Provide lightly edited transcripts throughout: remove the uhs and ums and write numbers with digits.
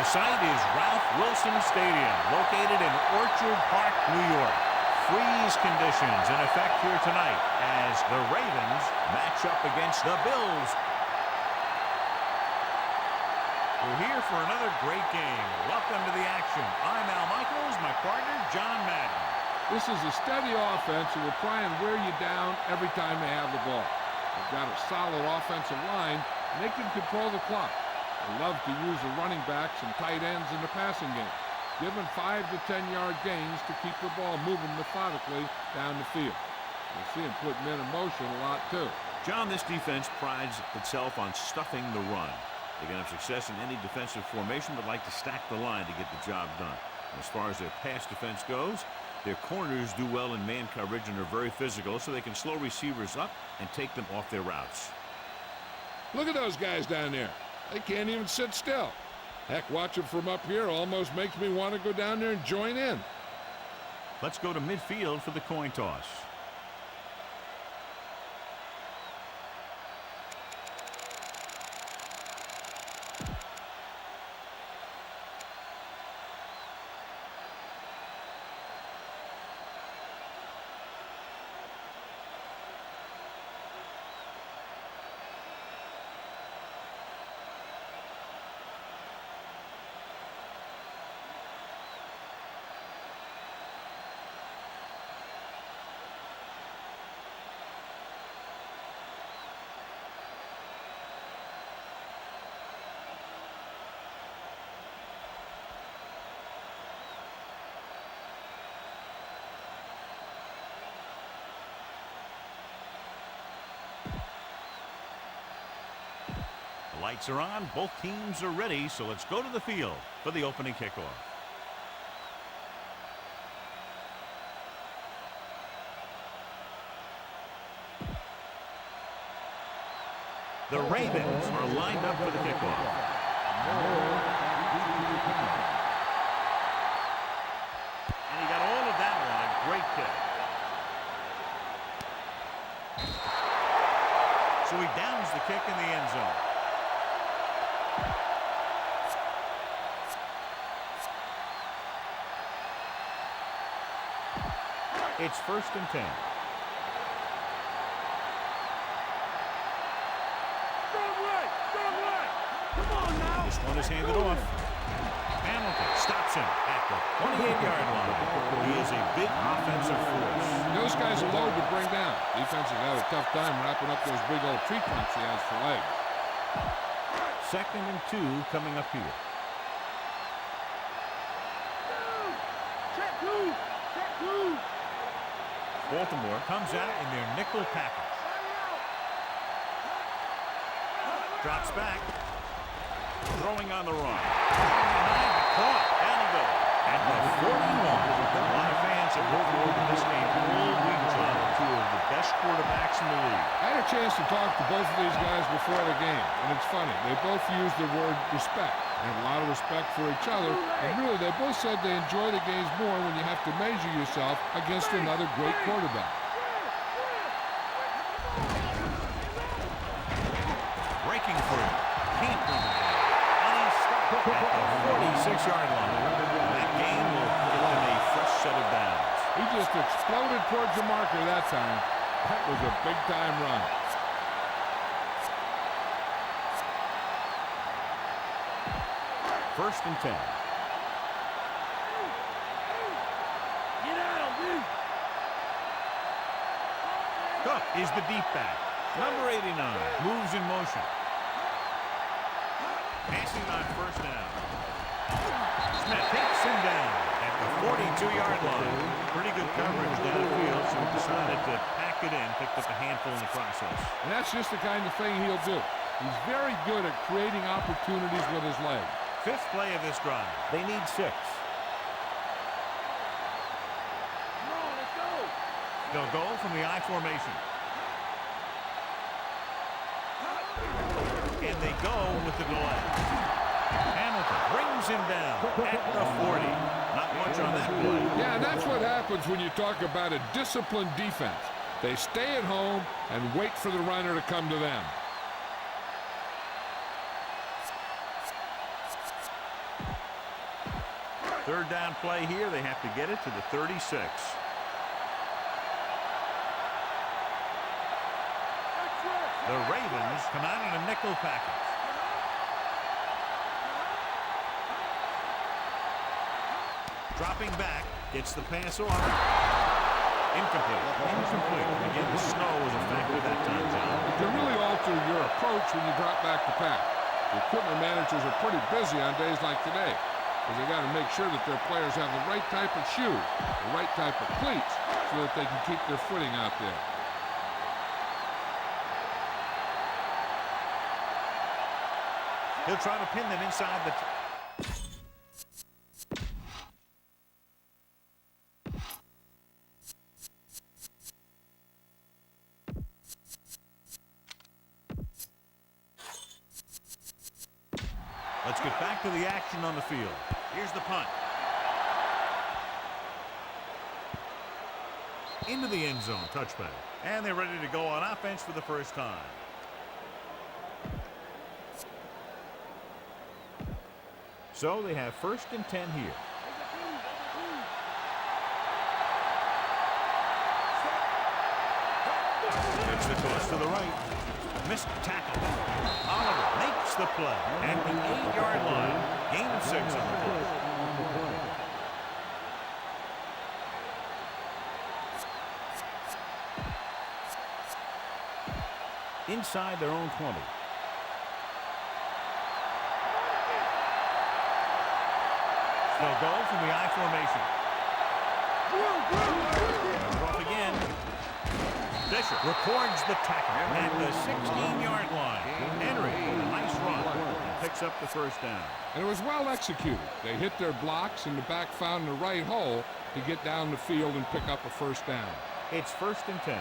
The site is Ralph Wilson Stadium, located in Orchard Park, New York. Freeze conditions in effect here tonight as the Ravens match up against the Bills. We're here for another great game. Welcome to the action. I'm Al Michaels, my partner, John Madden. This is a steady offense that will try and wear you down every time they have the ball. They've got a solid offensive line, and they can control the clock. They love to use the running backs and tight ends in the passing game, giving 5 to 10-yard gains to keep the ball moving methodically down the field. You'll see them put men in motion a lot, too. John, this defense prides itself on stuffing the run. They can have success in any defensive formation, but like to stack the line to get the job done. And as far as their pass defense goes, their corners do well in man coverage and are very physical, so they can slow receivers up and take them off their routes. Look at those guys down there. They can't even sit still. Heck, watching from up here almost makes me want to go down there and join in. Let's go to midfield for the coin toss. Lights are on, both teams are ready, so let's go to the field for the opening kickoff. The Ravens are lined up for the kickoff. And he got all of that one, a great kick. So he downs the kick in the end zone. It's 1st and 10. Come on now. This one is handed off. Hamilton stops him at the 28-yard line. He is a big offensive force. Those guys are low to bring down. Defense has had a tough time wrapping up those big old tree trunks he has for legs. 2nd and 2 coming up here. Check two. Baltimore comes out in their nickel package. Drops back. Throwing on the run. Caught. Down he goes. At the 41. A lot of fans have looked forward to this game all week, John. Two of the best quarterbacks in the league. I had a chance to talk to both of these guys before the game, and it's funny. They both use the word respect. They have a lot of respect for each other, and really they both said they enjoy the games more when you have to measure yourself against another great quarterback. Breaking through. Can't bring it down. And he's stopped at the 46-yard line. That game will give them a fresh set of downs. He just exploded towards the marker that time. That was a big-time run. First and 10. Get out, dude. Cook is the deep back. Number 89 moves in motion. Passing on 1st down. Smith takes him down at the 42-yard line. Pretty good coverage downfield, so he decided to pack it in, picked up a handful in the process. And that's just the kind of thing he'll do. He's very good at creating opportunities with his legs. 5th play of this drive. They need 6. Come on, let's go. They'll go from the I formation. And they go with the delay. Hamilton brings him down at the 40. Not much on that play. Yeah, and that's what happens when you talk about a disciplined defense. They stay at home and wait for the runner to come to them. Third down play here. They have to get it to the 36. The Ravens come out in a nickel package. Dropping back, gets the pass off. Incomplete. Again, the snow was a factor that time, John. It can really alter your approach when you drop back to pass. The equipment managers are pretty busy on days like today because they got to make sure that their players have the right type of shoes, the right type of cleats, so that they can keep their footing out there. He'll try to pin them inside the... Let's get back to the action on the field. Here's the punt. Into the end zone, touchback. And they're ready to go on offense for the first time. So they have 1st and 10 here. Gets the toss to the right. Missed tackle. Oliver makes the play at the 8-yard line. Gain of 6 on the play. Inside their own 20. They'll go from the I formation. Off again. Fisher records the tackle at the 16-yard line. Henry, nice run, and picks up the first down. And it was well executed. They hit their blocks, and the back found the right hole to get down the field and pick up a first down. It's 1st and 10.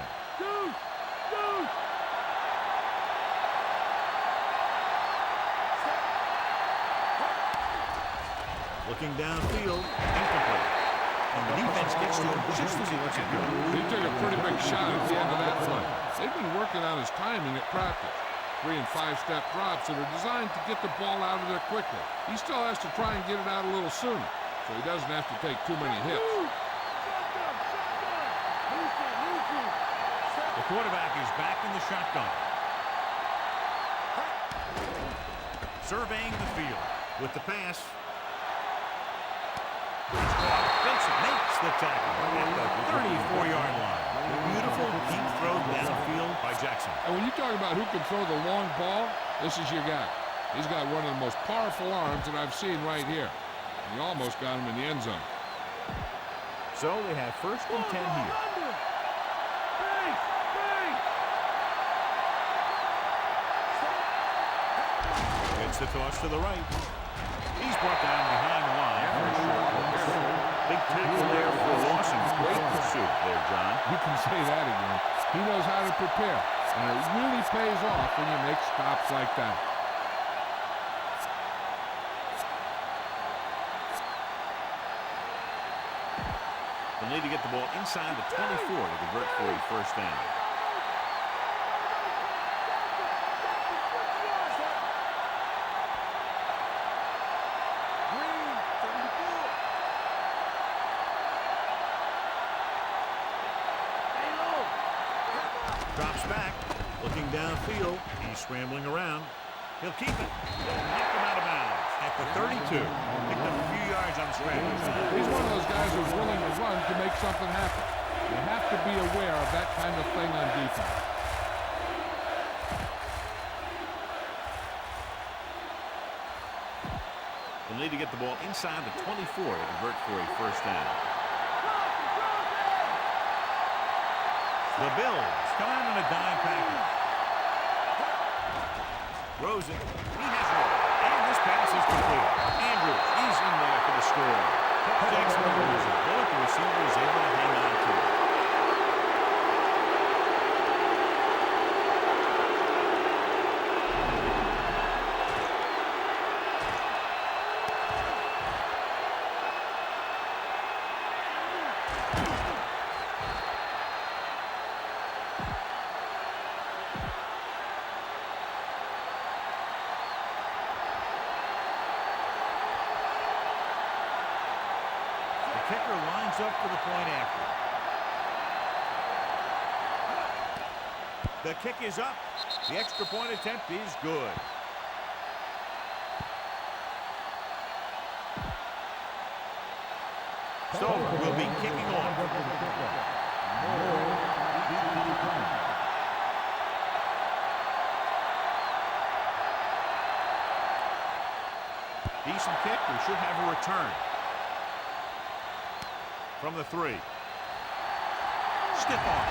Looking downfield, incomplete. And the defense gets to him just as he lets it go. He took a pretty big shot at the end of that play. They've been working on his timing at practice. 3- and 5-step drops that are designed to get the ball out of there quickly. He still has to try and get it out a little sooner, so he doesn't have to take too many hits. The quarterback is back in the shotgun. Surveying the field with the pass. Benson makes the tackle at the 34-yard line. Beautiful deep throw downfield by Jackson. And when you talk about who can throw the long ball, this is your guy. He's got one of the most powerful arms that I've seen right here. And he almost got him in the end zone. So they have 1st and 10 here. Gets the toss to the right. He's brought down behind the line for a short pursuit. Big tackle there for loss and great pursuit there, John. You can say that again. He knows how to prepare, and it really pays off when you make stops like that. They'll need to get the ball inside the 24 to convert for a first down. Drops back, looking downfield. He's scrambling around. He'll keep it. Knock him out of bounds at the 32. Picked up a few yards on the scramble. He's one of those guys who's willing to run to make something happen. You have to be aware of that kind of thing on defense. They'll need to get the ball inside the 24 to convert for a first down. The Bills come out in a dime package. Rosen, he has one. And this pass is complete. Andrews, he's in there for the score. Jackson was a bullet. The receiver is able to hang on to it. up for the point after. The kick is up. The extra point attempt is good. So we'll be kicking off. Decent kick. We should have a return. From the 3. Stiff arm.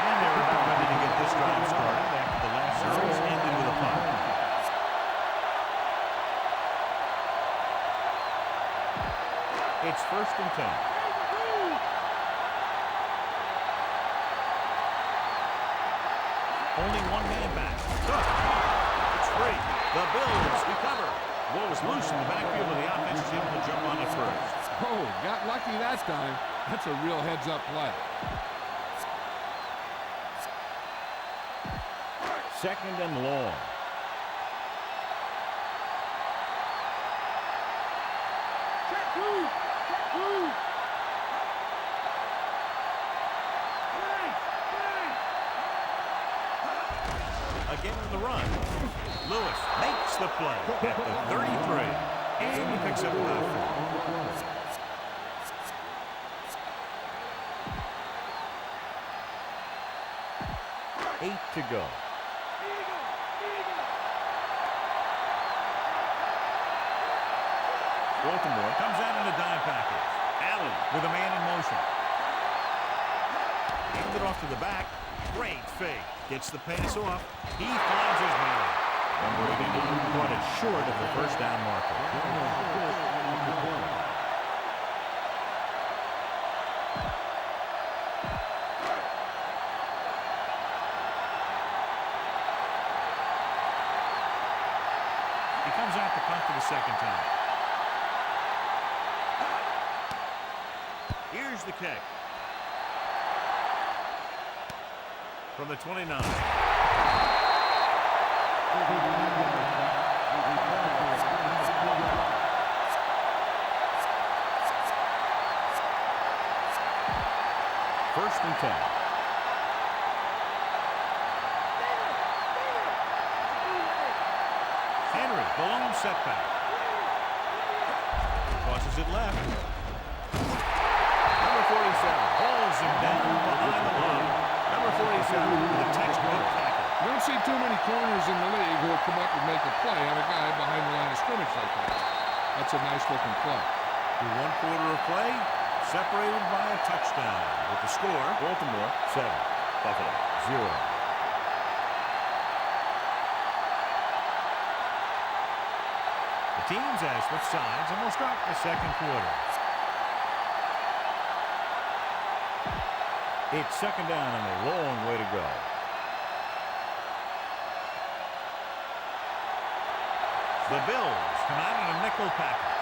And they're about ready to get this drive started after the last series ended with a punt. It's 1st and 10. Only one man back. It's free. The Bills recover. Ball was loose in the backfield, and the offense is able to jump on it first. Oh, got lucky that time. That's a real heads-up play. 2nd and long. Check two. Check two. Again on the run. Lewis makes the play at the 33. And he picks up about 4. 8 to go. Baltimore comes out in a dime package. Allen with a man in motion. Hands it off to the back. Great fake. Gets the pass off. He finds his man. Number 89 brought it short of the first down marker. He comes out to punt for the 2nd time. Here's the kick. From the 29. First and 10. Henry, the lone setback. Tosses it left. Number 47 hauls him down behind the line. Number 47, the textbook tackle. You don't see too many corners in the league who will come up and make a play on a guy behind the line of scrimmage like that. That's a nice-looking play. Through 1 quarter of play, separated by a touchdown. With the score, Baltimore 7, Buffalo 0. The teams have switched sides, and we'll start the 2nd quarter. It's 2nd down and a long way to go. The Bills come out in a nickel package.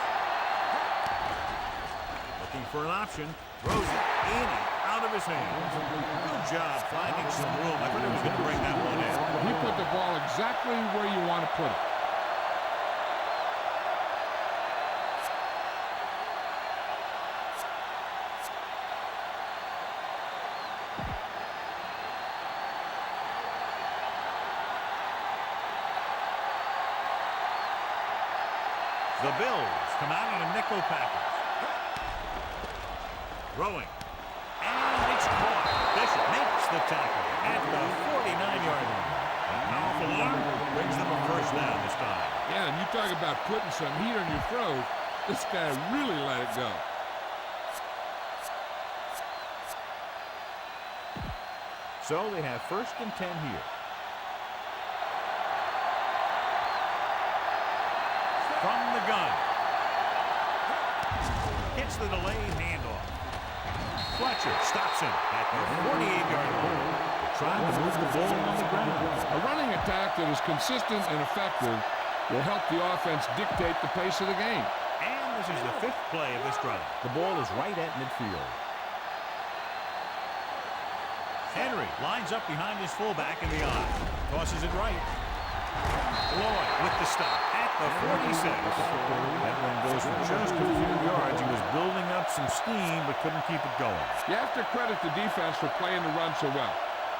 Looking for an option. Throws it in and out of his hands. Good job finding some room. I thought he was going to bring that one in. He put the ball exactly where you want to put it. The Bills come out in a nickel package. Throwing. And it's caught. Bishop makes the tackle at the 49-yard line. A powerful arm brings them a first down this time. Yeah, and you talk about putting some heat on your throw. This guy really let it go. So they have 1st and 10 here. From the gun. Hits the delayed handoff. Fletcher stops him at the 48-yard line. Trying to move the ball on the ground. A running attack that is consistent and effective will help the offense dictate the pace of the game. And this is the 5th play of this drive. The ball is right at midfield. Henry lines up behind his fullback in the eye. Tosses it right. Lloyd with the stop at the 46. That one goes for just a few yards. He was building up some steam, but couldn't keep it going. You have to credit the defense for playing the run so well.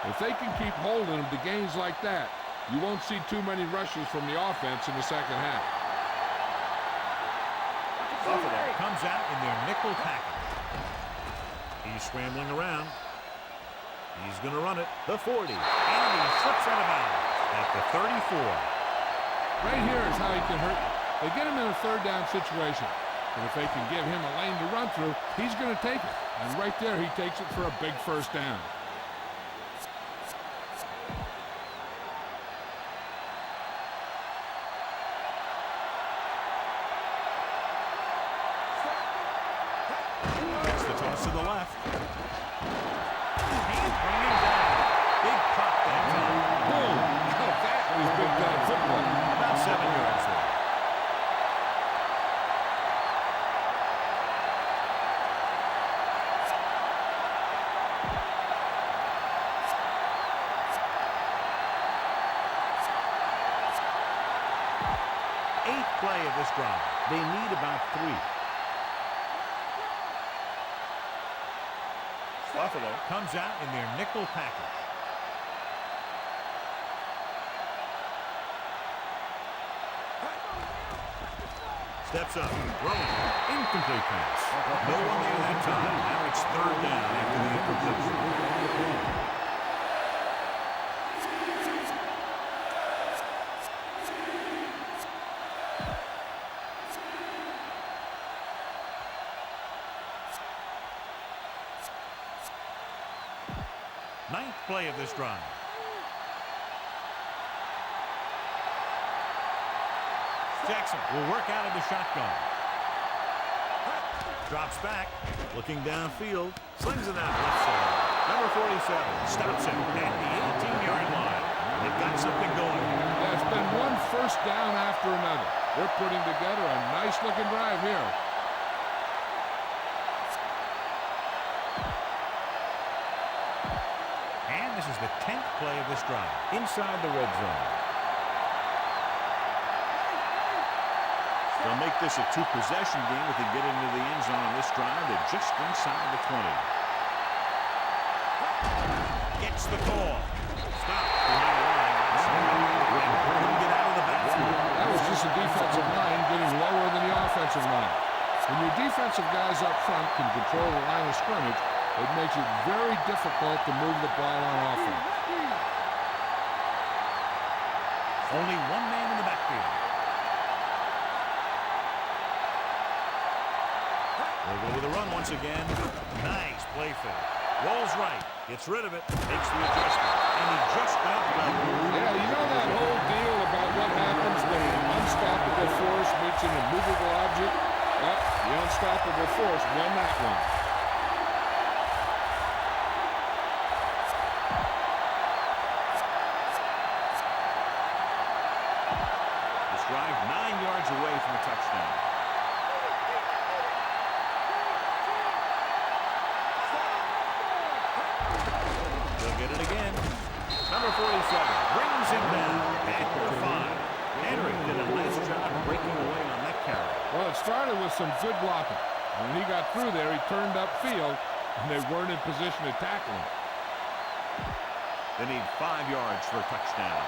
If they can keep holding them to gains like that, you won't see too many rushes from the offense in the second half. Buffalo comes out in their nickel package. He's scrambling around. He's going to run it. The 40. And he slips out of bounds at the 34. Right here is how he can hurt. They get him in a third down situation. But if they can give him a lane to run through, he's going to take it. And right there, he takes it for a big first down. Gets the toss to the left. And bring him down. Big pop that time. Boom! Now that was big time football. About 7 yards there. Eighth play of this drive. They need about 3. Buffalo comes out in their nickel package. Steps up, throwing, incomplete pass. No one there that time. Now it's third down after the incompletion. Ninth play of this drive. Jackson will work out of the shotgun. Drops back, looking downfield, slings it out left side. Number 47 stops him at the 18-yard line. They've got something going here. Yeah, it's been one first down after another. They're putting together a nice-looking drive here. And this is the 10th play of this drive. Inside the red zone. They'll make this a 2-possession game if they get into the end zone on this drive. They're just inside the 20. Gets the call. Stop behind the line. Couldn't get out of the backfield. That was just the defensive line getting lower than the offensive line. When your defensive guys up front can control the line of scrimmage, it makes it very difficult to move the ball on offense. Only one man in the backfield. They'll go with a run once again. Nice play fake. Rolls right. Gets rid of it. Makes the adjustment. And he just got level. Yeah, you know that whole deal about what happens when an unstoppable force meets an immovable object? Well, the unstoppable force won that one. This drive 9 yards away from a touchdown. They'll get it again. Number 47 brings him down at the 5. Henry did a nice job breaking away on that carry. Well, it started with some good blocking. When he got through there, he turned upfield, and they weren't in position to tackle him. They need 5 yards for a touchdown.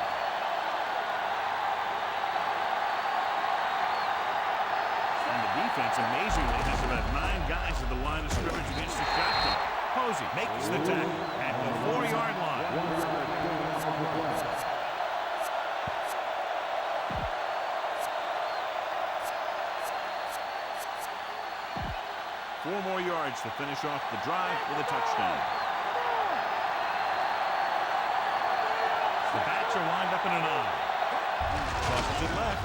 And the defense, amazingly, has about 9 guys at the line of scrimmage against the shotgun. Posey makes the tackle at the 4-yard line. 4 more yards to finish off the drive with a touchdown. The bats are lined up in an I. Tosses it left.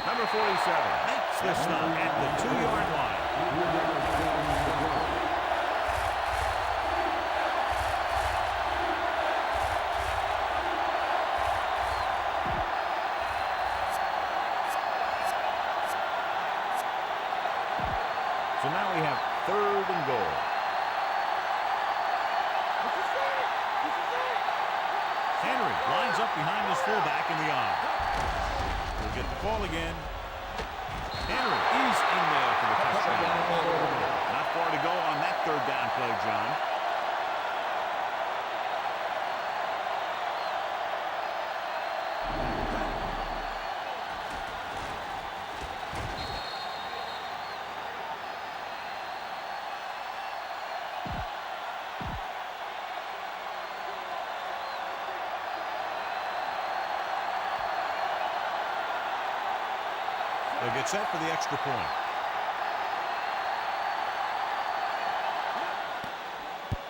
Number 47 makes the stop at the 2-yard line. So now we have 3rd and goal. Henry lines up out behind his fullback in the eye. We'll get the call again. Henry is in there for the touchdown. Not far to go on that third down play, John. They'll get set for the extra point.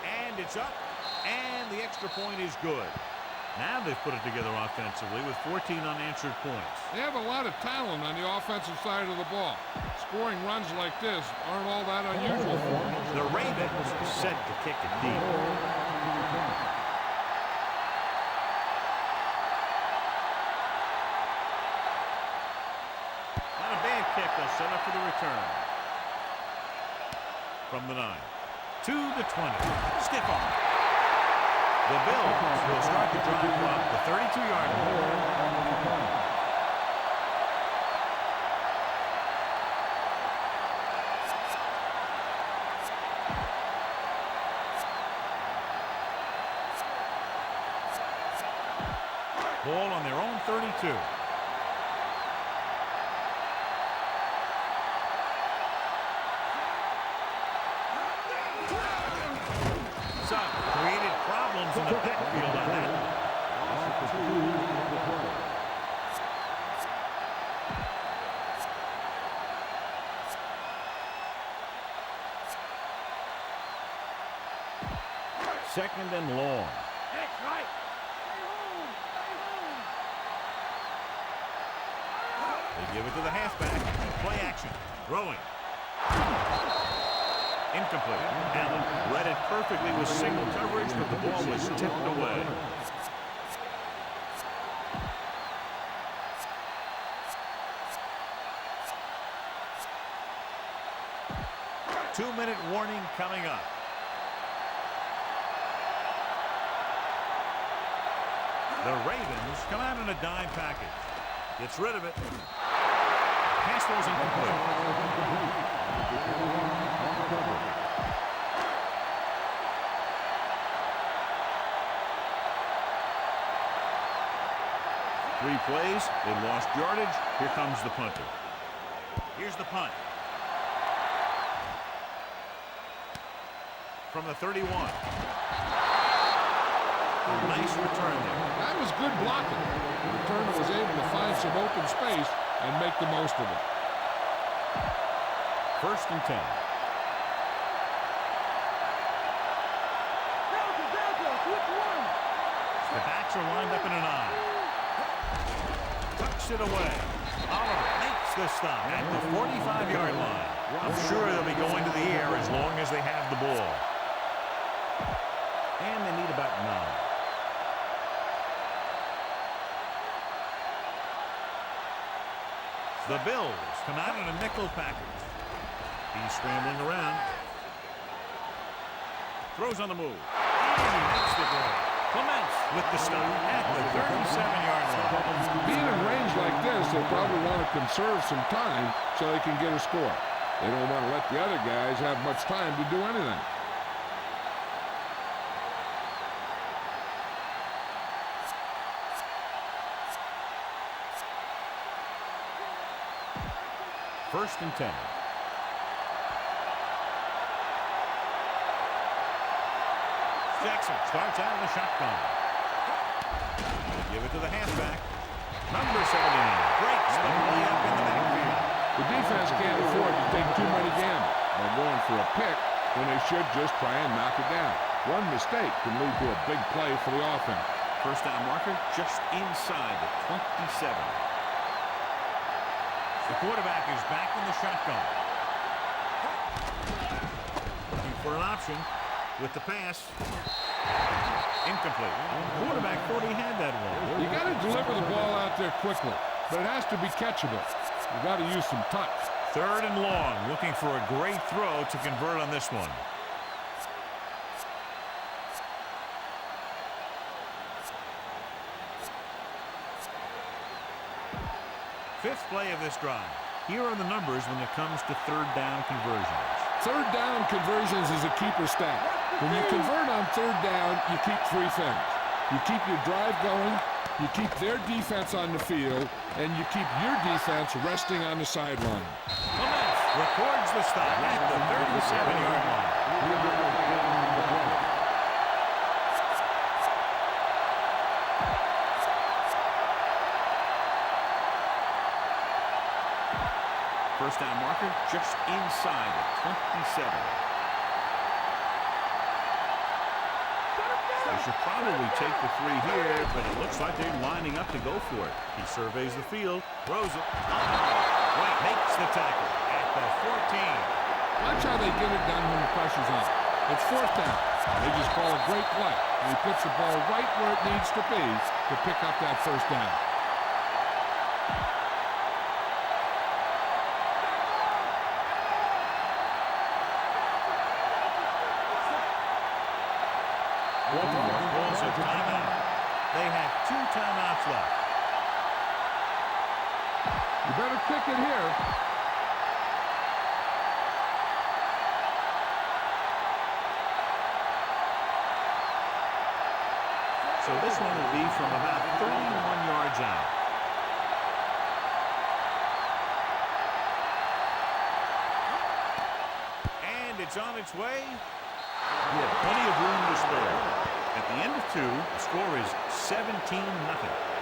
And it's up. And the extra point is good. Now they've put it together offensively with 14 unanswered points. They have a lot of talent on the offensive side of the ball. Scoring runs like this aren't all that unusual for them. The Ravens are set to kick it deep. Kick, they'll set up for the return. From the 9 to the 20. Stiff arm. The Bills will start the drive from the 32-yard line. Ball on their own 32. Created problems in the backfield on that. Second and long. That's right. They give it to the halfback. Play action. Throwing. Incomplete. Allen read it perfectly with single coverage, but the ball was tipped away. Two-minute warning coming up. The Ravens come out in a dime package. Gets rid of it. Pass was incomplete. 3 plays, they lost yardage. Here comes the punter. Here's the punt. From the 31. A nice return there. That was good blocking. The returner was able to find some open space and make the most of it. First and 10. The backs are lined up in an eye. Tucks it away. Oliver makes the stop at the 45-yard line. I'm sure they'll be going to the air as long as they have the ball. And they need about 9. The Bills come out in a nickel package. He's scrambling around. Throws on the move. And he makes the throw. Clements with the stop at the 37-yard line. Being in range like this, they probably want to conserve some time so they can get a score. They don't want to let the other guys have much time to do anything. First and 10. Jackson starts out in the shotgun. They give it to the halfback. Number 79 breaks the play up in the backfield. The defense can't afford to take too many gambles by going for a pick when they should just try and knock it down. One mistake can lead to a big play for the offense. First down marker just inside the 27. The quarterback is back in the shotgun. Looking for an option with the pass. Incomplete. The quarterback thought he had that one. You got to deliver the ball out there quickly, but it has to be catchable. You got to use some touch. Third and long, looking for a great throw to convert on this one. Fifth play of this drive. Here are the numbers when it comes to third down conversions. Third down conversions is a keeper stat. When you convert on third down, you keep three things. You keep your drive going, you keep their defense on the field, and you keep your defense resting on the sideline. Clements records the stop at the 37-yard line. First down marker just inside the 27. They should probably take the three here, but it looks like they're lining up to go for it. He surveys the field, throws it. White makes the tackle at the 14. Watch how they get it done when the pressure's on. It's fourth down. They just call a great play. And he puts the ball right where it needs to be to pick up that first down. Baltimore calls a timeout. They have 2 timeouts left. You better kick it here. So this one will be from about 31 yards out. And it's on its way. Yeah, plenty of room to spare. At the end of 2, the score is 17-0.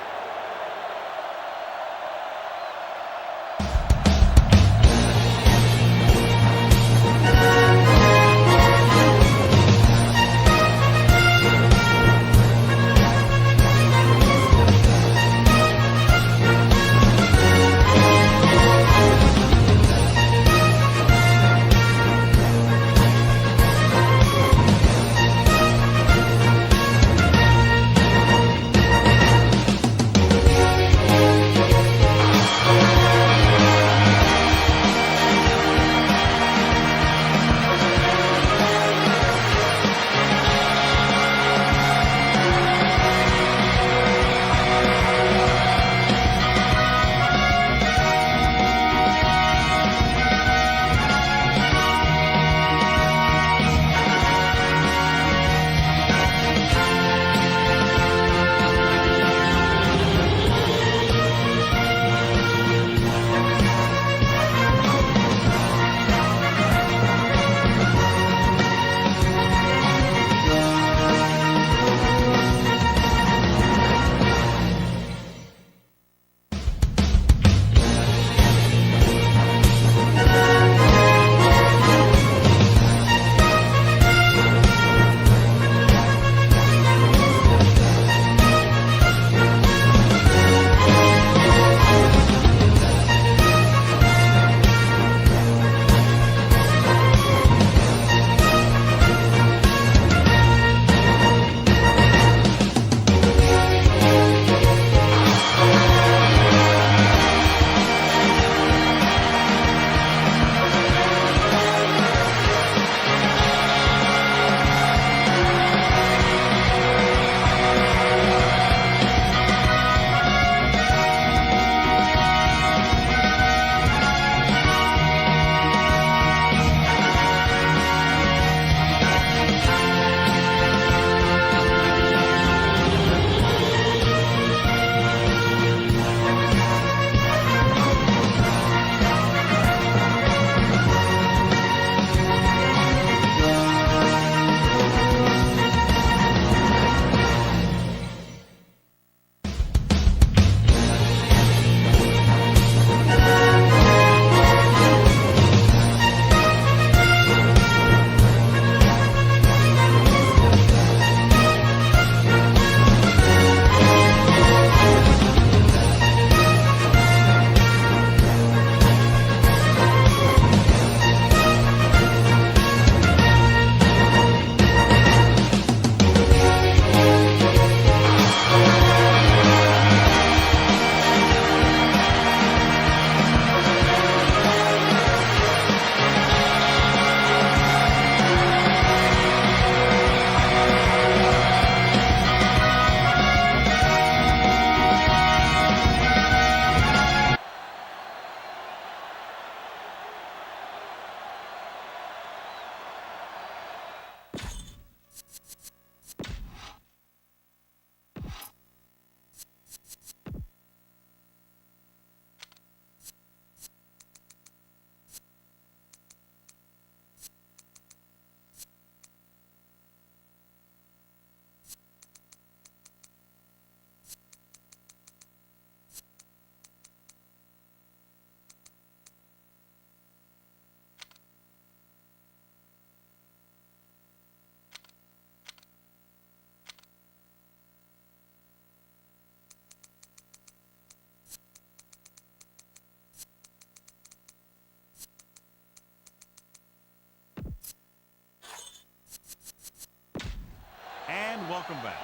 and welcome back.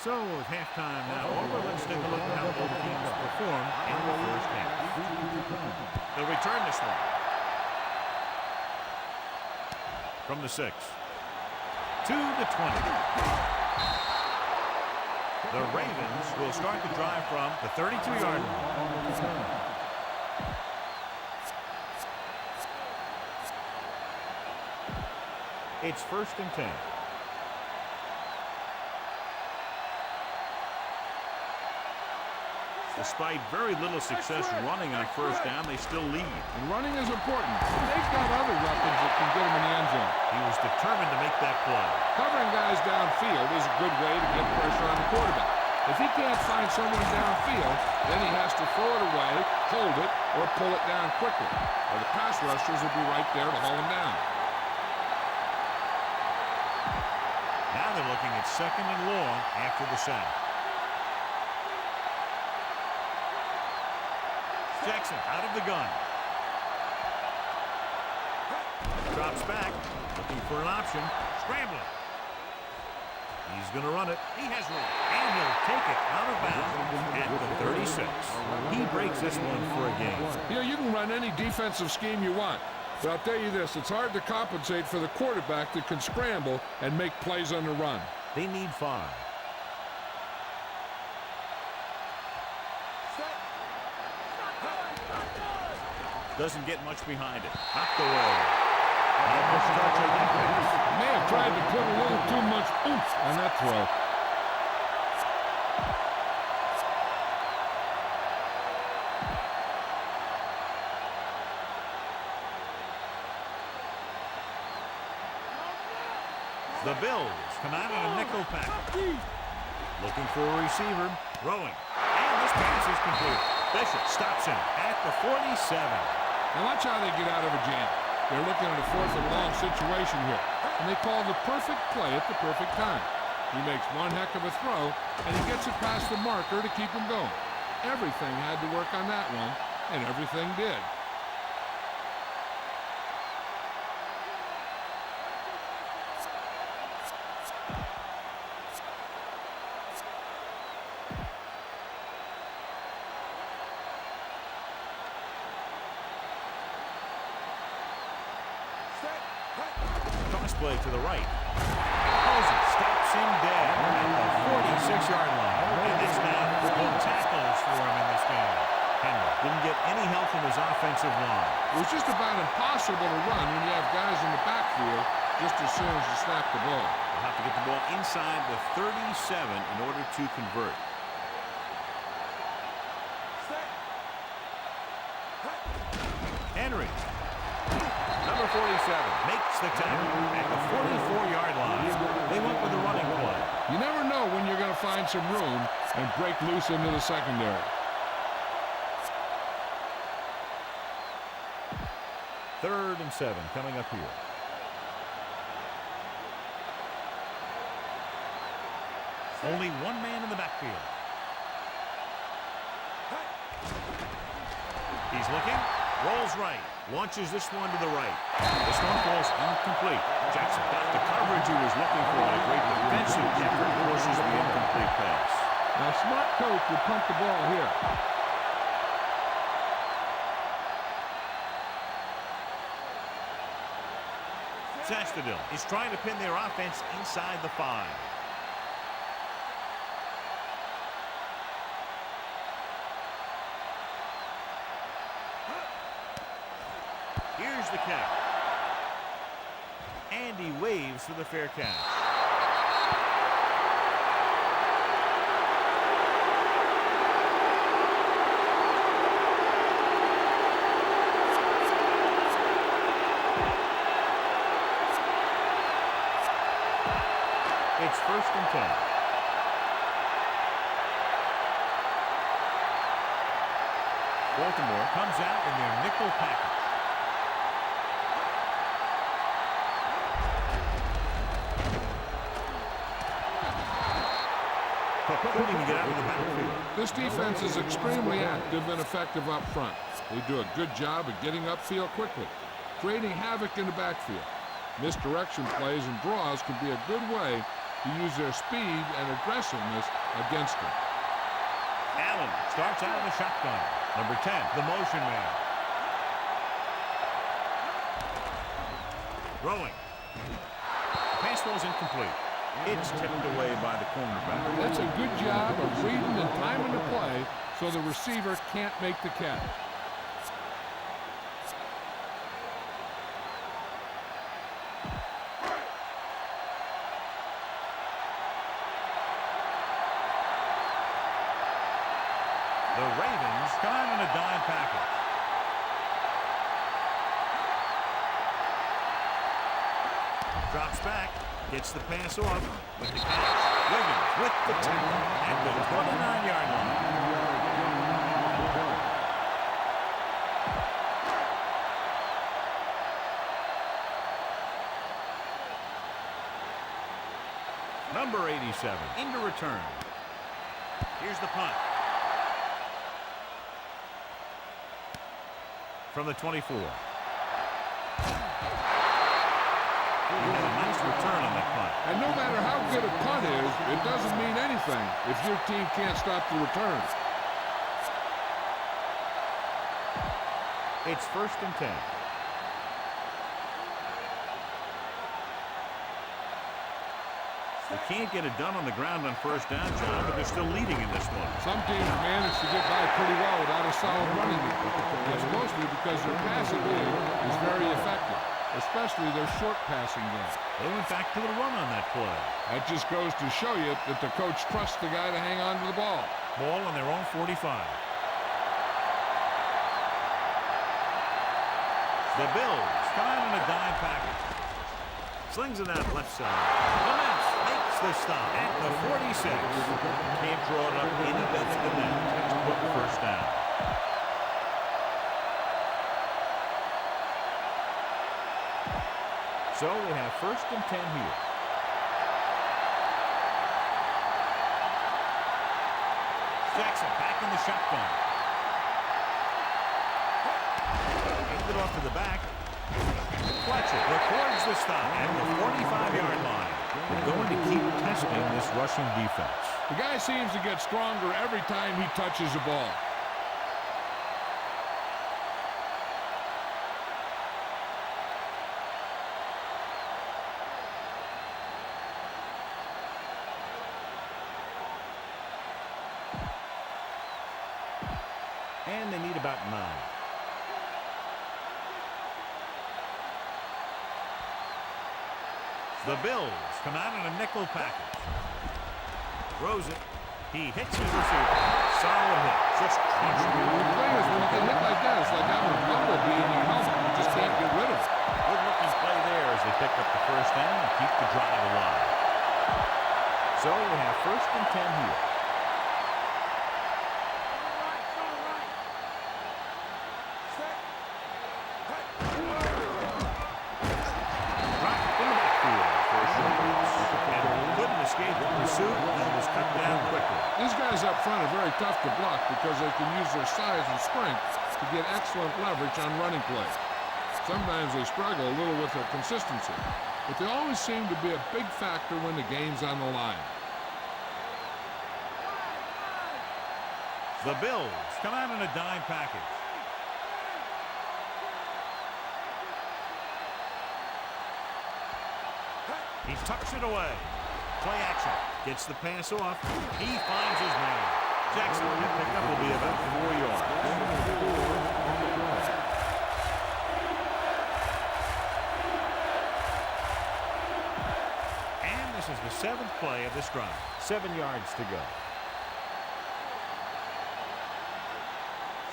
So, with halftime now over, let's take a look at how both teams performed in the first half. They'll return this one. From the 6. To the 20. The Ravens will start the drive from the 32-yard line. It's 1st and 10. Despite very little success running on first down, they still lead. And running is important. They've got other weapons that can get them in the end zone. He was determined to make that play. Covering guys downfield is a good way to get pressure on the quarterback. If he can't find someone downfield, then he has to throw it away, hold it, or pull it down quickly. Or the pass rushers will be right there to hold him down. Now they're looking at 2nd and long after the sack. Jackson out of the gun. Drops back, looking for an option. Scrambling. He's going to run it. He has run. And he'll take it out of bounds at the 36. He breaks this one for a gain. You know, you can run any defensive scheme you want. But I'll tell you this, it's hard to compensate for the quarterback that can scramble and make plays on the run. They need 5. Doesn't get much behind it. Knocked away. May have tried to put a little too much oomph on that throw. The Bills come out in a nickel pack. Looking for a receiver. Throwing. And this pass is complete. Bishop stops him at the 47. Now watch how they get out of a jam. They're looking at a 4th and long situation here. And they call the perfect play at the perfect time. He makes one heck of a throw, and he gets it past the marker to keep him going. Everything had to work on that one, and everything did. Play to the right. Posey stops him dead at the 46-yard line. And it's now 4 tackles for him in this game. Henry didn't get any help from his offensive line. It was just about impossible to run when you have guys in the backfield just as soon as you snap the ball. They'll have to get the ball inside the 37 in order to convert. Henry. Number 47 makes the tackle at the 44-yard line. They went with the running play. You never know when you're going to find some room and break loose into the secondary. 3rd and 7 coming up here. Only one man in the backfield. He's looking. Rolls right. Launches this one to the right. This one falls incomplete. Jackson got the coverage he was looking for. A great defensive effort forces the incomplete pass. Now, a smart coach would punt the ball here. Sastadil is trying to pin their offense inside the 5. Here's the catch. And he waves for the fair catch. It's 1st and 10. Baltimore comes out in their nickel package. Couldn't even get out of the backfield. This defense is extremely active and effective up front. They do a good job of getting upfield quickly, creating havoc in the backfield. Misdirection plays and draws can be a good way to use their speed and aggressiveness against them. Allen starts out of the shotgun. Number 10, the motion man. Throwing. Pass ball's incomplete. It's tipped away by the cornerback. That's a good job of reading and timing the play so the receiver can't make the catch. The Ravens come out in a dime package. Drops back, gets the pass off with the catch. Williams with the tackle at the 29-yard line. Number 87 into return. Here's the punt. From the 24. He had a nice return on that punt. And no matter how good a punt is, it doesn't mean anything if your team can't stop the return. It's 1st and 10. They can't get it done on the ground on 1st down, John, but they're still leading in this one. Some teams manage to get by pretty well without a solid running game. That's mostly because their passing game is very effective, especially their short passing game. They went back to the run on that play. That just goes to show you that the coach trusts the guy to hang on to the ball. Ball on their own 45. The Bills come out in a dime package. Slings it out left side. Clements makes the stop at the 46. Can't draw it up any better than that. Textbook 1st down. So we have 1st and 10 here. Jackson back in the shotgun. Hands it off to the back. Fletcher records the stop at the 45-yard line. They're going to keep testing this rushing defense. The guy seems to get stronger every time he touches the ball. And they need about 9. The Bills come out in a nickel package. Throws it. He hits his receiver. Solid hit. Just crunched it. The thing is, when you get hit like that, it's like having a bumblebee in your helmet. You just can't get rid of it. Good looking play there as they pick up the 1st down and keep the drive alive. So we have 1st and 10 here. These guys up front are very tough to block because they can use their size and strength to get excellent leverage on running plays. Sometimes they struggle a little with their consistency, but they always seem to be a big factor when the game's on the line. The Bills come out in a dime package. He tucks it away. Play action. Gets the pass off. He finds his man. Jackson, that pickup will be about 4 yards. And this is the 7th play of this drive. 7 yards to go.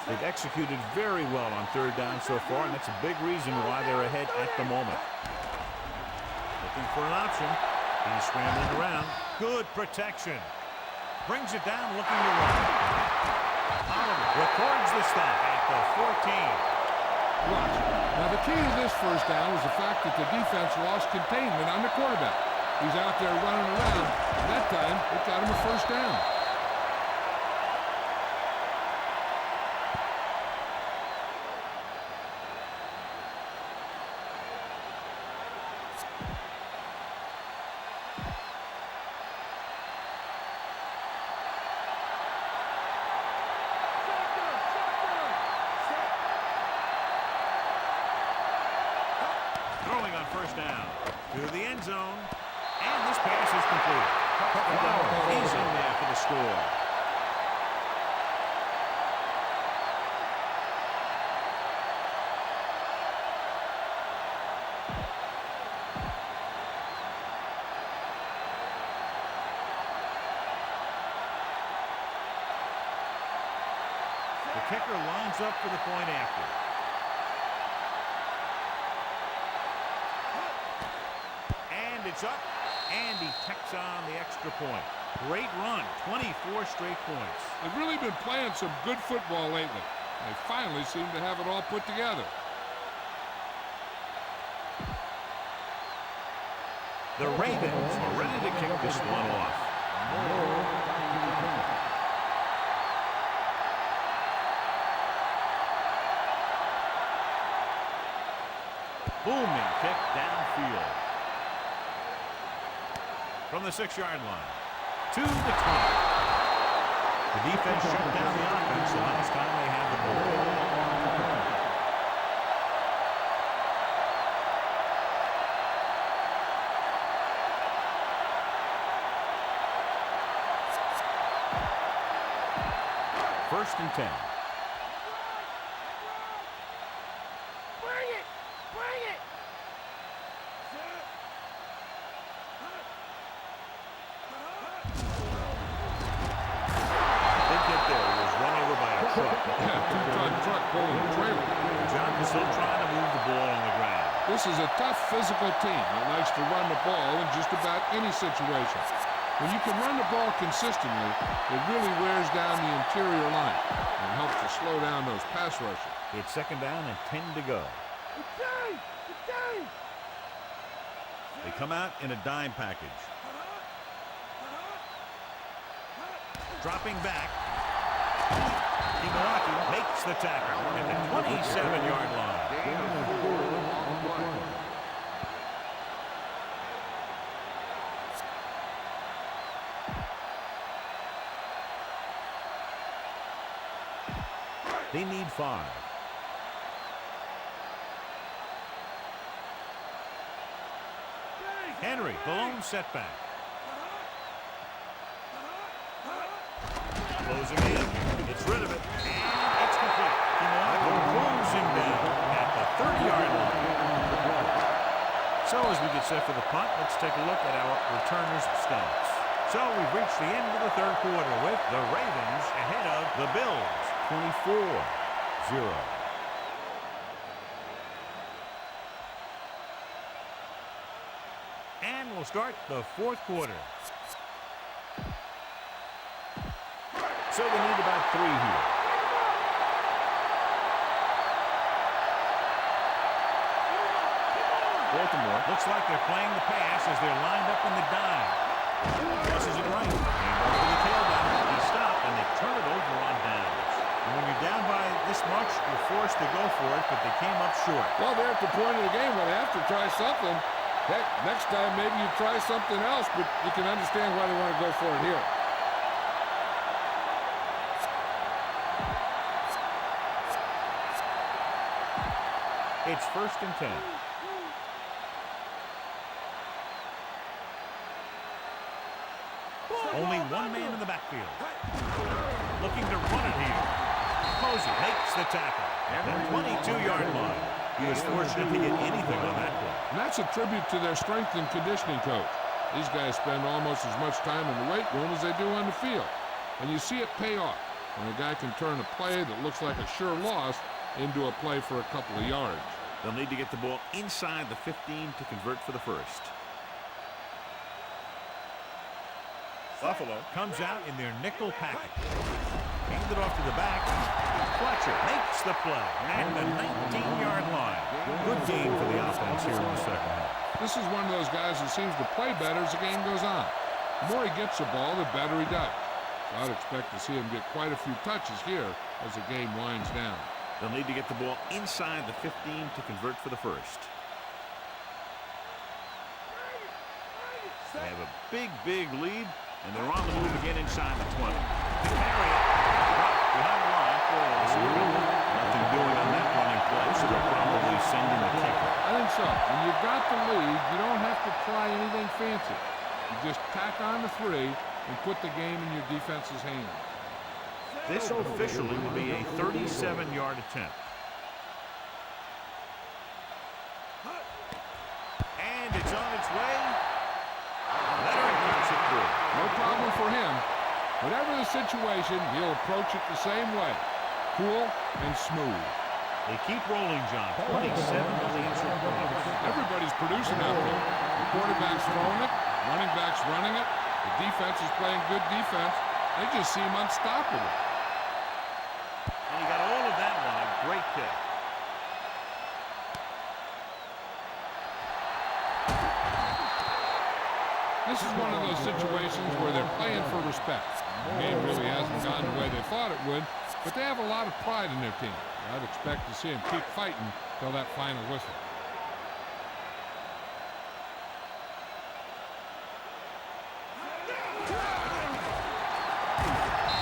They've executed very well on 3rd down so far, and that's a big reason why they're ahead at the moment. Looking for an option. He's scrambling around. Good protection. Brings it down, looking to run. Oliver records the stop at the 14. Watch. Now, the key to this 1st down was the fact that the defense lost containment on the quarterback. He's out there running around, and that time it got him a 1st down. throwing on first down. To the end zone. And this pass is complete. He's in there for the score. The kicker lines up for the point after. And it's up. And he tacks on the extra point. Great run. 24 straight points. They've really been playing some good football lately. They finally seem to have it all put together. The Ravens are ready to kick this one off. Booming kick downfield. From the 6-yard line to the 20. The defense shut down the offense the last time they had the ball. First and 10. Still trying to move the ball on the ground. This is a tough physical team that likes to run the ball in just about any situation. When you can run the ball consistently, it really wears down the interior line and helps to slow down those pass rushers. It's second down and 10 to go. They come out in a dime package. Dropping back. EMULATORS makes the tackle at the 27-yard line. They need 5. Henry, the lone setback. Closing in. Gets rid of it. And it's complete. EMULATORS pulls him down at the 30-yard line. So as we get set for the punt, let's take a look at our returners' stats. So we've reached the end of the third quarter with the Ravens ahead of the Bills, 24-0. And we'll start the fourth quarter. So they need about 3 here. Baltimore looks like they're playing the pass as they're lined up in the dime. Tosses it right. Handball to the tailback. He stopped and they turn it over on downs. And when you're down by this much, you're forced to go for it, but they came up short. Well, they're at the point of the game where they have to try something. Heck, next time maybe you try something else, but you can understand why they want to go for it here. It's first and 10. Only one man in the backfield. Looking to run it here. Posey makes the tackle at the 22-yard line. He was fortunate to get anything on that play. And that's a tribute to their strength and conditioning coach. These guys spend almost as much time in the weight room as they do on the field. And you see it pay off when a guy can turn a play that looks like a sure loss into a play for a couple of yards. They'll need to get the ball inside the 15 to convert for the first. Buffalo comes out in their nickel package. Handed off to the back. Fletcher makes the play at the 19-yard line. Good game for the offense here in the second half. This is one of those guys that seems to play better as the game goes on. The more he gets the ball, the better he does. So I'd expect to see him get quite a few touches here as the game winds down. They'll need to get the ball inside the 15 to convert for the first. They have a big lead, and they're on the move again inside the 20. Marriott dropped behind the line for a loss. Nothing doing on that running play, so they'll probably send in the kicker. I think so. And you've got This officially will be a 37-yard attempt. And it's on its way. Leonard gets it through. No problem for him. Whatever the situation, he'll approach it the same way. Cool and smooth. They keep rolling, John. 27 unanswered points. Everybody's producing out there. The quarterback's throwing it, running back's running it, the defense is playing good defense. They just seem unstoppable. And he got all of that one. A great kick. This is one of those situations where they're playing for respect. The game really hasn't gone the way they thought it would, but they have a lot of pride in their team. I'd expect to see them keep fighting till that final whistle.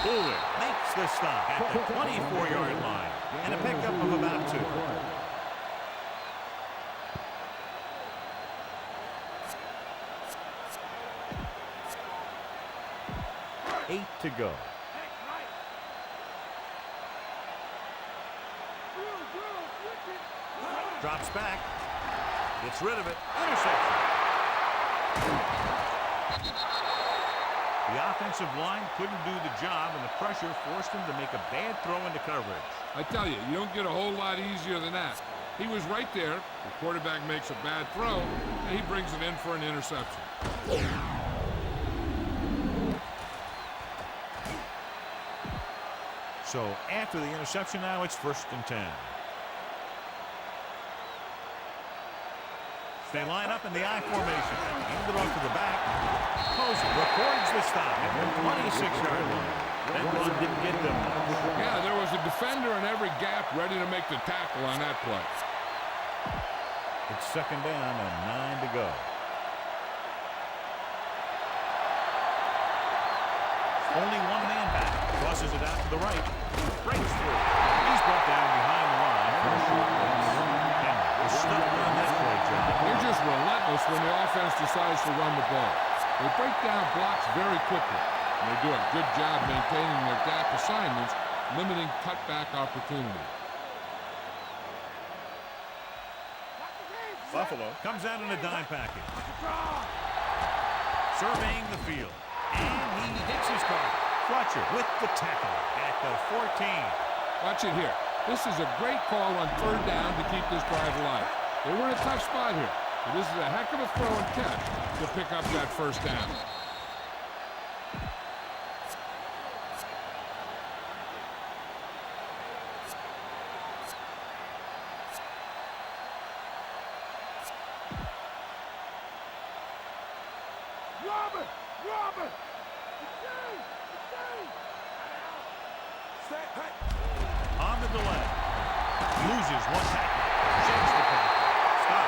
Fuller makes the stop at the 24-yard line and a pickup of about 2. 8 to go. Drops back. Gets rid of it. Interception. The offensive line couldn't do the job, and the pressure forced him to make a bad throw into coverage. I tell you, you don't get a whole lot easier than that. He was right there. The quarterback makes a bad throw, and he brings it in for an interception. So after the interception now, it's 1st and 10. They line up in the I formation. Hand it off to the back. Posey records the stop at the 26-yard line. That one didn't get them much. Yeah, there was a defender in every gap ready to make the tackle on that play. It's 2nd down and 9 to go. Only one man back. Tosses it out to the right. Breaks through. He's brought down behind the line for a short pass. Henry was stuck on that play, John. They're just relentless when the offense decides to run the ball. They break down blocks very quickly. And they do a good job maintaining their gap assignments, limiting cutback opportunity. Buffalo comes out in a dime package. Surveying the field. And he hits his target. Fletcher with the tackle at the 14. Watch it here. This is a great call on 3rd down to keep this drive alive. They were in a tough spot here, but this is a heck of a throw and catch to pick up that 1st down. Robert! On the delay. Loses one tackle. Shakes the tackle. Stop.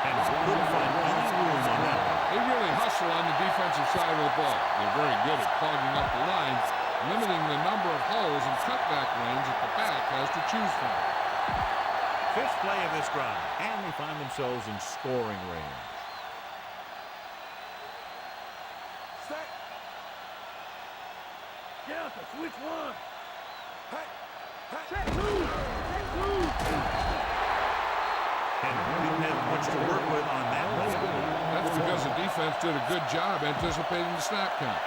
And couldn't find any room on that one. They really hustle on the defensive side of the ball. They're very good at clogging up the lines, limiting the number of holes and cutback lanes that the back has to choose from. 5th play of this drive, and they find themselves in scoring range. Yeah, switch one. Check two. And didn't have much to work with on that one. That's because the defense did a good job anticipating the snap count.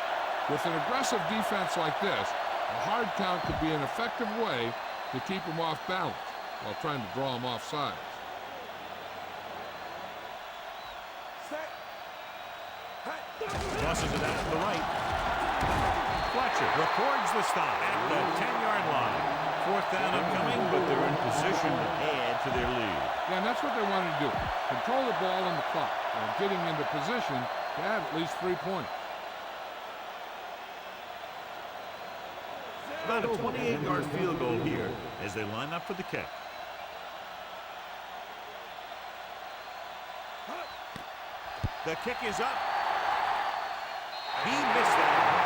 With an aggressive defense like this, a hard count could be an effective way to keep them off balance while trying to draw them off sides. Tosses it out to the right. Fletcher records the stop at the 10-yard line. 4th down upcoming, but they're in position to add to their lead. Yeah, and that's what they wanted to do. Control the ball and the clock while getting into position to add at least 3 points. About a 28-yard field goal here as they line up for the kick. The kick is up. He missed that.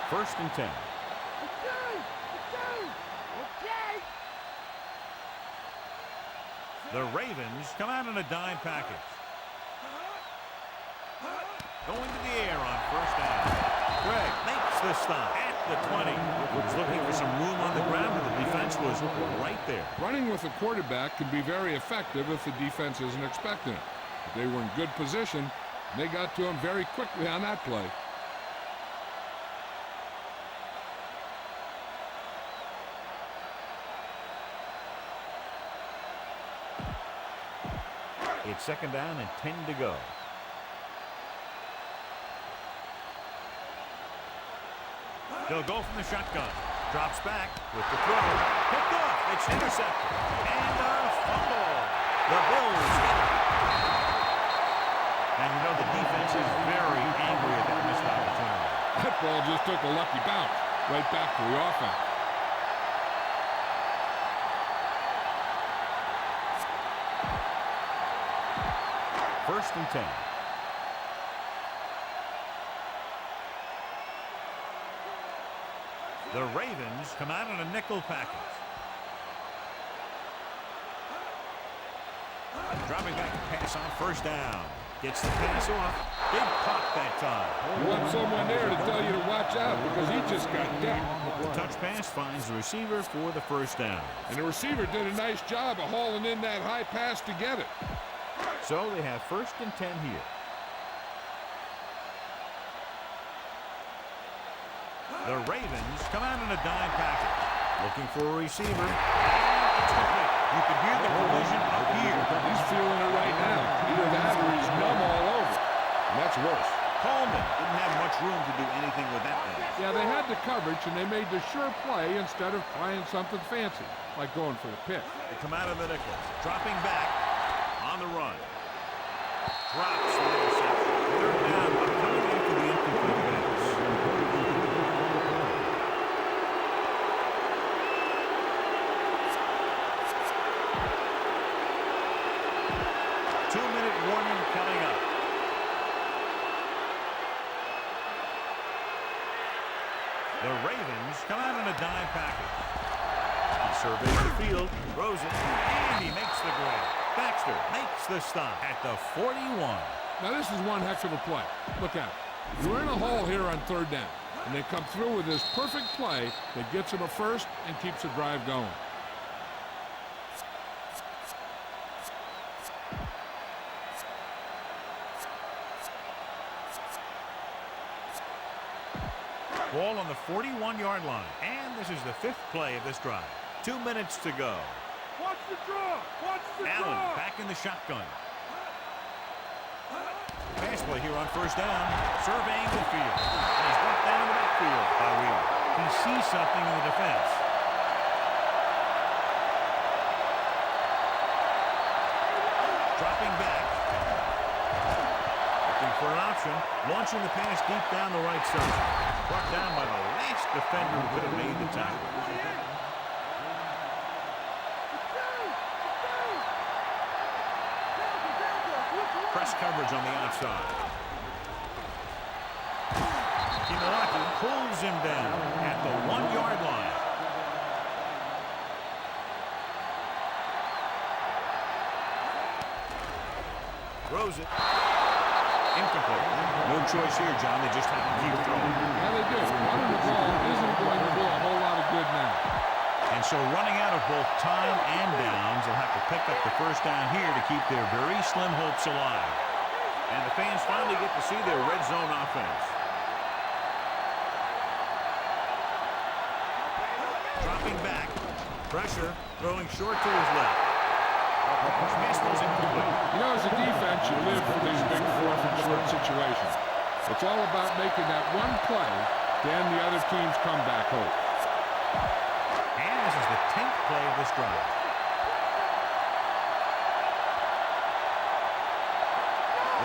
First and 10. The Ravens come out in a dime package. Going to the air on first down. Greg makes the stop at the 20. He was looking for some room on the ground, but the defense was right there. Running with a quarterback can be very effective if the defense isn't expecting it. But they were in good position, and they got to him very quickly on that play. It's second down and 10 to go. He'll go from the shotgun. Drops back with the throw. Picked off. It's intercepted. And a fumble. The Bills get it. And you know the defense is very angry at that missed opportunity. That ball just took a lucky bounce right back to the offense. First and 10. The Ravens come out in a nickel package. Dropping back to pass on first down. Gets the pass off. Big pop that time. You want someone there to tell you to watch out because he just got decked. The touch pass finds the receiver for the first down. And the receiver did a nice job of hauling in that high pass to get it. So they have first and 10 here. The Ravens come out in a dime package. Looking for a receiver. And it's complete. You can hear the collision up here. He's feeling it right now. Either that or he's numb all over. And that's worse. Coleman didn't have much room to do anything with that one. Yeah, they had the coverage, and they made the sure play instead of trying something fancy, like going for the pick. They come out of the nickel. Dropping back on the run. Drops the interception. Third down, but coming after the incomplete pass. 2-minute warning coming up. The Ravens come out in a dime package. He surveys the field, throws it, and he makes the grab. Baxter makes the stop at the 41. Now, this is one heck of a play. Look at it. You're in a hole here on third down, and they come through with this perfect play that gets them a first and keeps the drive going. Ball on the 41-yard line. And this is the fifth play of this drive. 2 minutes to go. Watch the draw. Watch the Allen draw. back in the shotgun. Pass play here on first down. Surveying the field. And he's brought down in the backfield by Wheeler. He sees something in the defense. Dropping back. Looking for an option. Launching the pass deep down the right side. Brought down by the last defender who could have made the tackle. Press coverage on the outside. Kimilaki pulls him down at the 1-yard line. Throws it. Incomplete. No choice here, John. They just have to keep throwing. Yeah, they do. Running the ball isn't going to do a whole lot of good now. And so running out of both time and downs, they'll have to pick up the first down here to keep their very slim hopes alive. And the fans finally get to see their red zone offense. Dropping back. Pressure. Throwing short to his left. Pass was incomplete. You know, as a defense, you live for these big fourth and short situations. It's all about making that one play to end the other team's comeback hope. And this is the 10th play of this drive.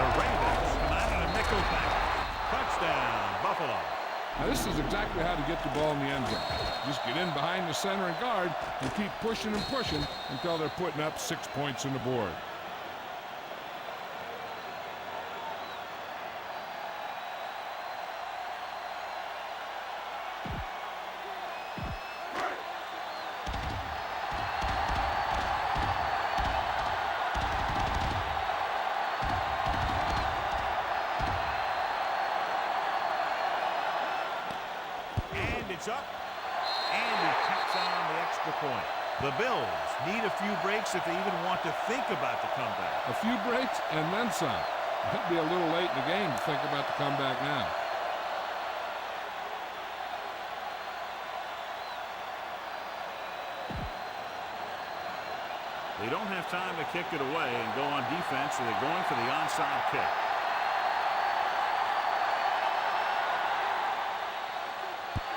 The Ravens come out in a nickel package. Touchdown, Buffalo. Now, this is exactly how to get the ball in the end zone. Just get in behind the center and guard and keep pushing and pushing until they're putting up 6 points on the board. The Bills need a few breaks if they even want to think about the comeback. A few breaks and then some. Might be a little late in the game to think about the comeback now. They don't have time to kick it away and go on defense, so they're going for the onside kick.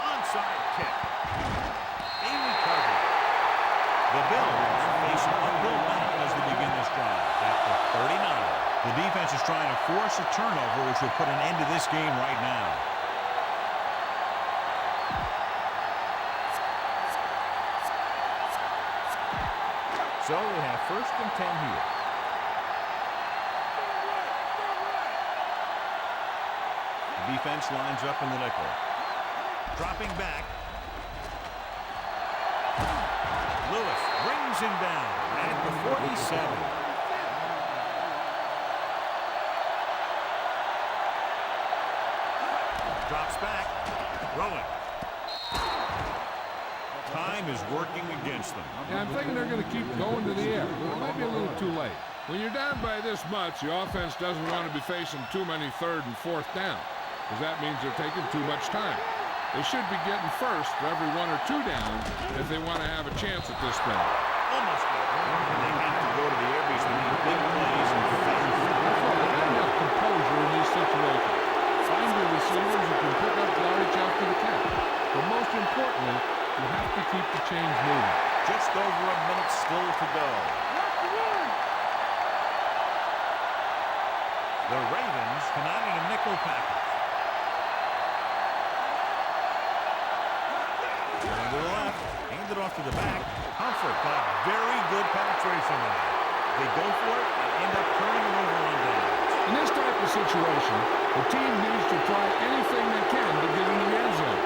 Onside kick. They recover. The Bills face an uphill battle as they begin this drive at the 39. The defense is trying to force a turnover, which will put an end to this game right now. So we have 1st and 10 here. The defense lines up in the nickel. Dropping back. Lewis brings him down at the 47. Drops back. Throwing. Time is working against them. Yeah, I'm thinking they're going to keep going to the air. It might be a little too late. When you're down by this much, the offense doesn't want to be facing too many 3rd and 4th down, because that means they're taking too much time. They should be getting first for every 1 or 2 down if they want to have a chance at this thing. Almost there. They have to go to the air because they need big plays and fast. They have composure in these situations. Find your receivers who can pick up yardage after the catch. But most importantly, you have to keep the chains moving. Just over a minute still to go. The Ravens come out in a nickel package. Going to the left, handed off to the back. Comfort got very good penetration there. They go for it and end up turning it over on downs. In this type of situation, the team needs to try anything they can to get into the end zone.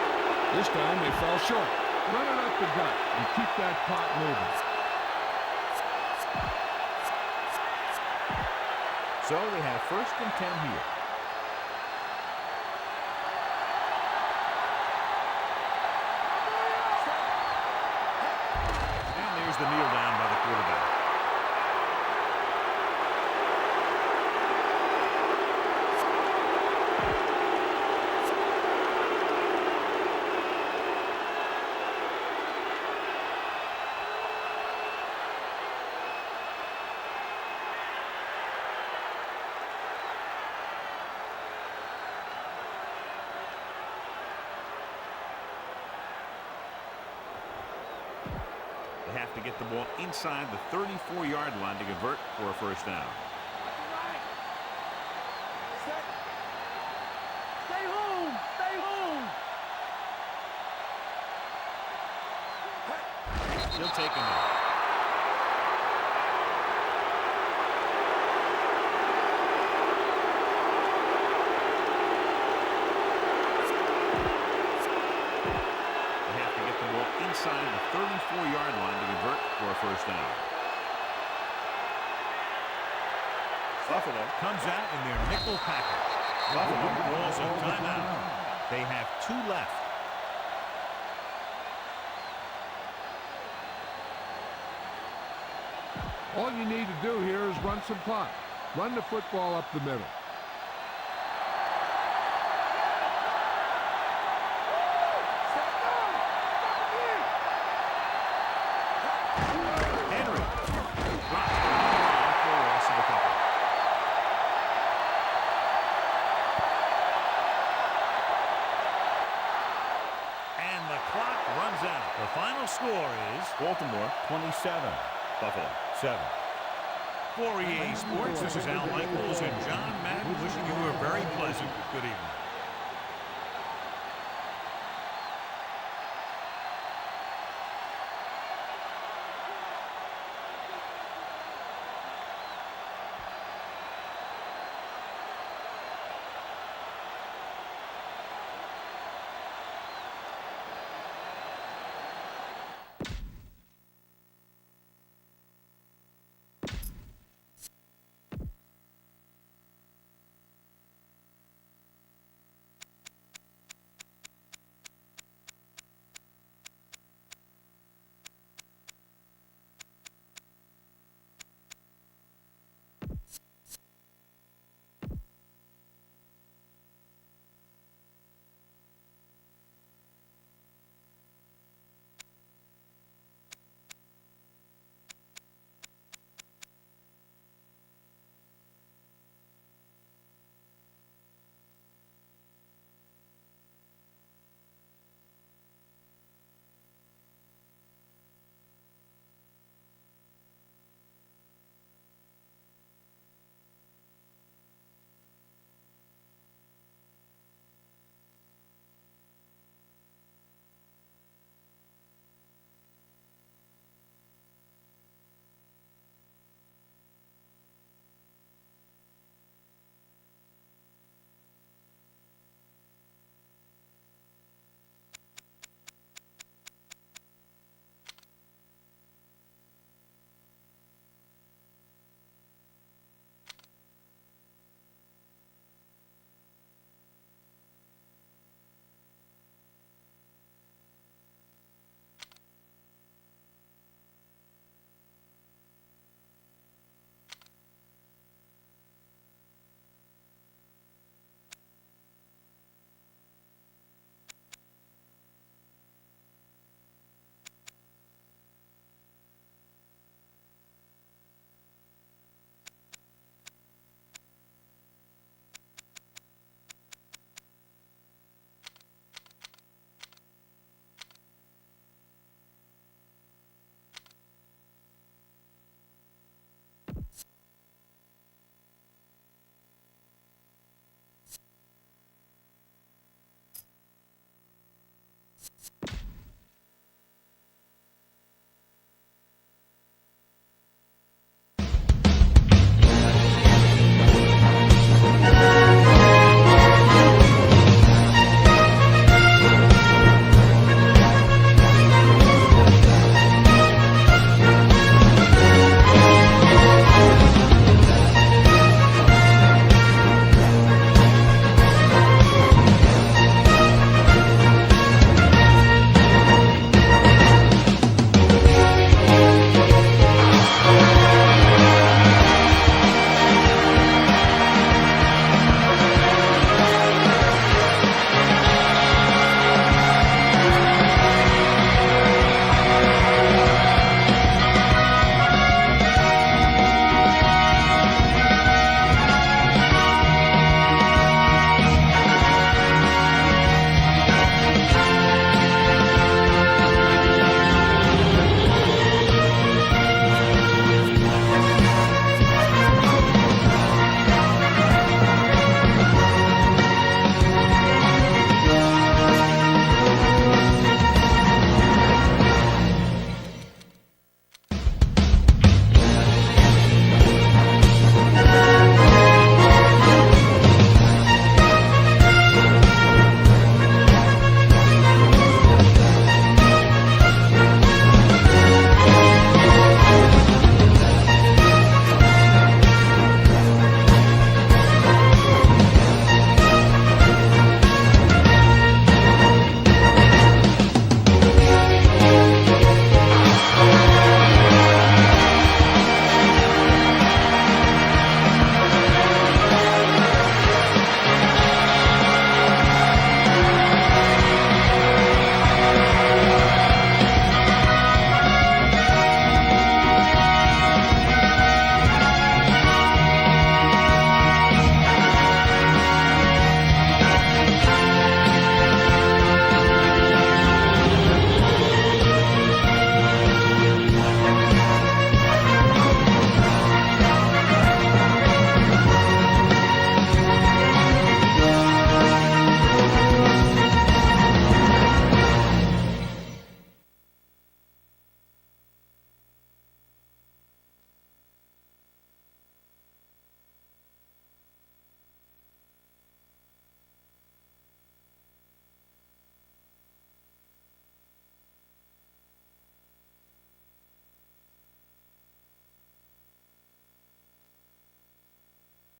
This time they fell short. Run it up the gut and keep that clock moving. So they have 1st and 10 here. And there's the kneel down by the quarterback. They have to get the ball inside the 34-yard line to convert for a 1st down. Stay home! Stay home! He'll take him out. Inside the 34-yard line to convert for a 1st down. Buffalo comes out in their nickel package. Buffalo calls a timeout. They have 2 left. All you need to do here is run some clock. Run the football up the middle. The final score is Baltimore 27, Buffalo 7. For EA Sports, this is Al Michaels and John Madden wishing you a very pleasant good evening.